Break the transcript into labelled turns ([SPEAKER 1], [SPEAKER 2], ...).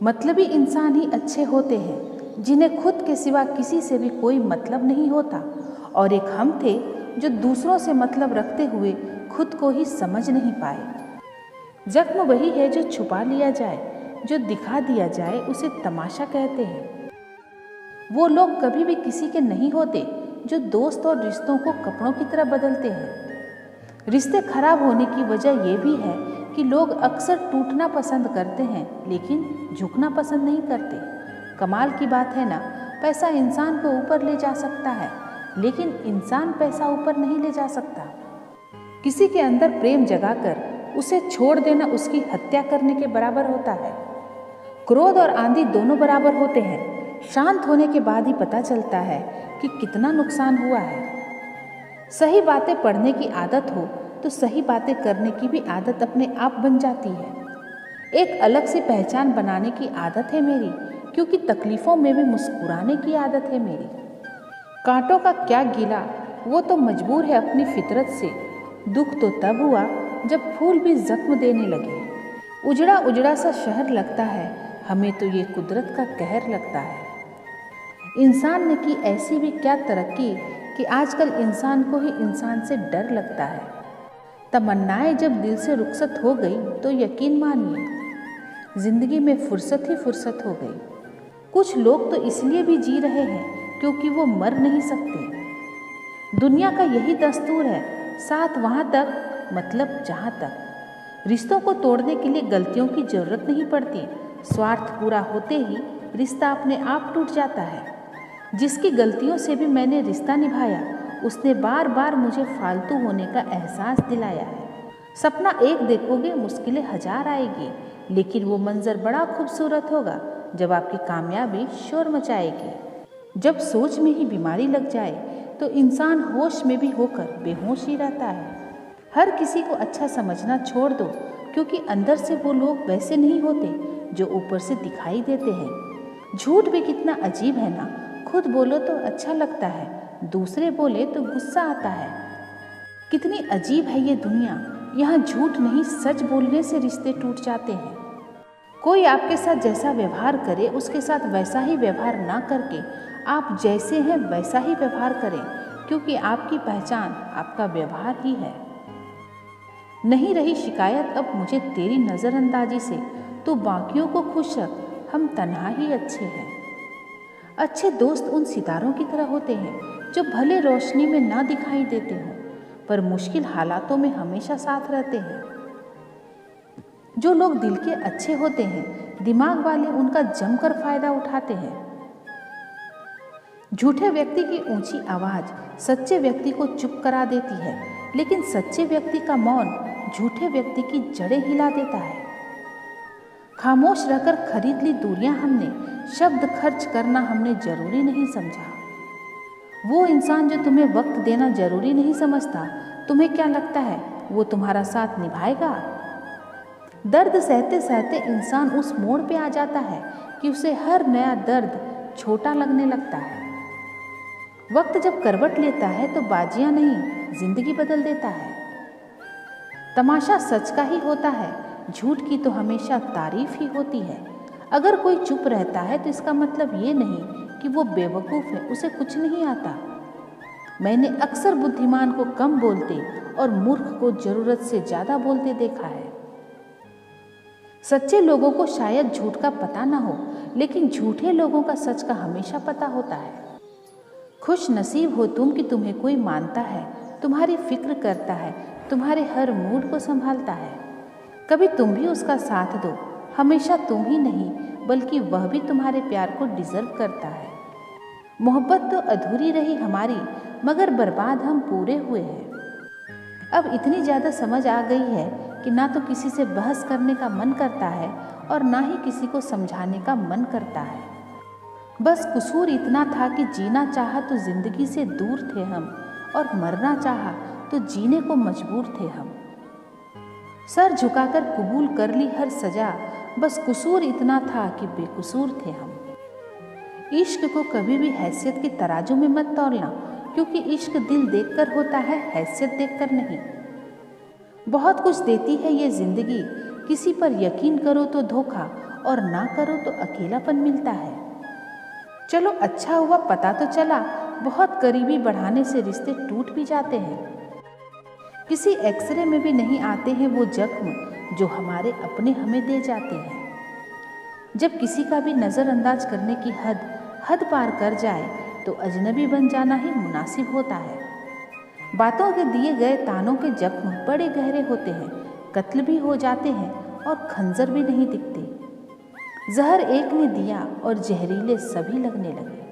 [SPEAKER 1] मतलबी इंसान ही अच्छे होते हैं, जिन्हें खुद के सिवा किसी से भी कोई मतलब नहीं होता। और एक हम थे जो दूसरों से मतलब रखते हुए खुद को ही समझ नहीं पाए। जख्म वही है जो छुपा लिया जाए, जो दिखा दिया जाए उसे तमाशा कहते हैं। वो लोग कभी भी किसी के नहीं होते जो दोस्त और रिश्तों को कपड़ों की तरह बदलते हैं। रिश्ते खराब होने की वजह ये भी है कि लोग अक्सर टूटना पसंद करते हैं, लेकिन झुकना पसंद नहीं करते। कमाल की बात है ना, पैसा इंसान को ऊपर ले जा सकता है, लेकिन इंसान पैसा ऊपर नहीं ले जा सकता। किसी के अंदर प्रेम जगाकर उसे छोड़ देना उसकी हत्या करने के बराबर होता है। क्रोध और आंधी दोनों बराबर होते हैं। शांत होने के बाद ही पता चलता है कि कितना नुकसान हुआ है। सही बातें पढ़ने की आदत हो तो सही बातें करने की भी आदत अपने आप बन जाती है। एक अलग सी पहचान बनाने की आदत है मेरी, क्योंकि तकलीफ़ों में भी मुस्कुराने की आदत है मेरी। कांटों का क्या गिला, वो तो मजबूर है अपनी फितरत से। दुख तो तब हुआ जब फूल भी जख्म देने लगे। उजड़ा उजड़ा सा शहर लगता है, हमें तो ये कुदरत का कहर लगता है। इंसान ने की ऐसी भी क्या तरक्की कि आजकल इंसान को ही इंसान से डर लगता है। तमन्नाएं जब दिल से रुखसत हो गई तो यकीन मानिए जिंदगी में फुर्सत ही फुर्सत हो गई। कुछ लोग तो इसलिए भी जी रहे हैं क्योंकि वो मर नहीं सकते। दुनिया का यही दस्तूर है, साथ वहाँ तक मतलब जहाँ तक। रिश्तों को तोड़ने के लिए गलतियों की जरूरत नहीं पड़ती। स्वार्थ पूरा होते ही रिश्ता अपने आप टूट जाता है। जिसकी गलतियों से भी मैंने रिश्ता निभाया, उसने बार बार मुझे फालतू होने का एहसास दिलाया है। सपना एक देखोगे, मुश्किलें हजार आएगी, लेकिन वो मंजर बड़ा खूबसूरत होगा जब आपकी कामयाबी शोर मचाएगी। जब सोच में ही बीमारी लग जाए तो इंसान होश में भी होकर बेहोश ही रहता है। हर किसी को अच्छा समझना छोड़ दो, क्योंकि अंदर से वो लोग वैसे नहीं होते जो ऊपर से दिखाई देते हैं। झूठ भी कितना अजीब है ना, खुद बोलो तो अच्छा लगता है, दूसरे बोले तो गुस्सा आता है। कितनी अजीब है ये दुनिया, यहाँ झूठ नहीं सच बोलने से रिश्ते टूट जाते हैं। कोई आपके साथ जैसा व्यवहार करे उसके साथ वैसा ही व्यवहार ना करके आप जैसे हैं वैसा ही व्यवहार करें, क्योंकि आपकी पहचान आपका व्यवहार ही है। नहीं रही शिकायत अब मुझे तेरी नज़रअंदाजी से, तो बाकियों को खुश रख, हम तन्हा ही अच्छे हैं। अच्छे दोस्त उन सितारों की तरह होते हैं जो भले रोशनी में ना दिखाई देते हों, पर मुश्किल हालातों में हमेशा साथ रहते हैं। जो लोग दिल के अच्छे होते हैं, दिमाग वाले उनका जमकर फायदा उठाते हैं। झूठे व्यक्ति की ऊंची आवाज़ सच्चे व्यक्ति को चुप करा देती है, लेकिन सच्चे व्यक्ति का मौन झूठे व्यक्ति की जड़ें हिला देता है। खामोश रहकर खरीद ली दूरियां हमने, शब्द खर्च करना हमने जरूरी नहीं समझा। वो इंसान जो तुम्हें वक्त देना जरूरी नहीं समझता, तुम्हें क्या लगता है वो तुम्हारा साथ निभाएगा? दर्द सहते सहते इंसान उस मोड़ पे आ जाता है कि उसे हर नया दर्द छोटा लगने लगता है। वक्त जब करवट लेता है तो बाजियां नहीं, जिंदगी बदल देता है। तमाशा सच का ही होता है, झूठ की तो हमेशा तारीफ ही होती है। अगर कोई चुप रहता है तो इसका मतलब ये नहीं कि वो बेवकूफ़ है, उसे कुछ नहीं आता। मैंने अक्सर बुद्धिमान को कम बोलते और मूर्ख को ज़रूरत से ज़्यादा बोलते देखा है। सच्चे लोगों को शायद झूठ का पता ना हो, लेकिन झूठे लोगों का सच का हमेशा पता होता है। खुश नसीब हो तुम कि तुम्हें कोई मानता है, तुम्हारी फिक्र करता है, तुम्हारे हर मूड को संभालता है। कभी तुम भी उसका साथ दो, हमेशा तुम ही नहीं बल्कि वह भी तुम्हारे प्यार को डिजर्व करता है। मोहब्बत तो अधूरी रही हमारी, मगर बर्बाद हम पूरे हुए हैं। अब इतनी ज़्यादा समझ आ गई है कि ना तो किसी से बहस करने का मन करता है और ना ही किसी को समझाने का मन करता है। बस कसूर इतना था कि जीना चाहा तो जिंदगी से दूर थे हम, और मरना चाहा तो जीने को मजबूर थे हम। सर झुकाकर कबूल कर ली हर सजा, बस कसूर इतना था कि बेकसूर थे हम। इश्क को कभी भी हैसियत की तराजू में मत तौलना, क्योंकि इश्क दिल देखकर होता है, हैसियत देखकर नहीं। बहुत कुछ देती है ये जिंदगी, किसी पर यकीन करो तो धोखा और ना करो तो अकेलापन मिलता है। चलो अच्छा हुआ पता तो चला, बहुत करीबी बढ़ाने से रिश्ते टूट भी जाते हैं। किसी एक्सरे में भी नहीं आते हैं वो जख्म जो हमारे अपने हमें दे जाते हैं। जब किसी का भी नज़रअंदाज करने की हद पार कर जाए तो अजनबी बन जाना ही मुनासिब होता है। बातों के दिए गए तानों के जख्म बड़े गहरे होते हैं, कत्ल भी हो जाते हैं और खंजर भी नहीं दिखते। जहर एक ने दिया और जहरीले सभी लगने लगे।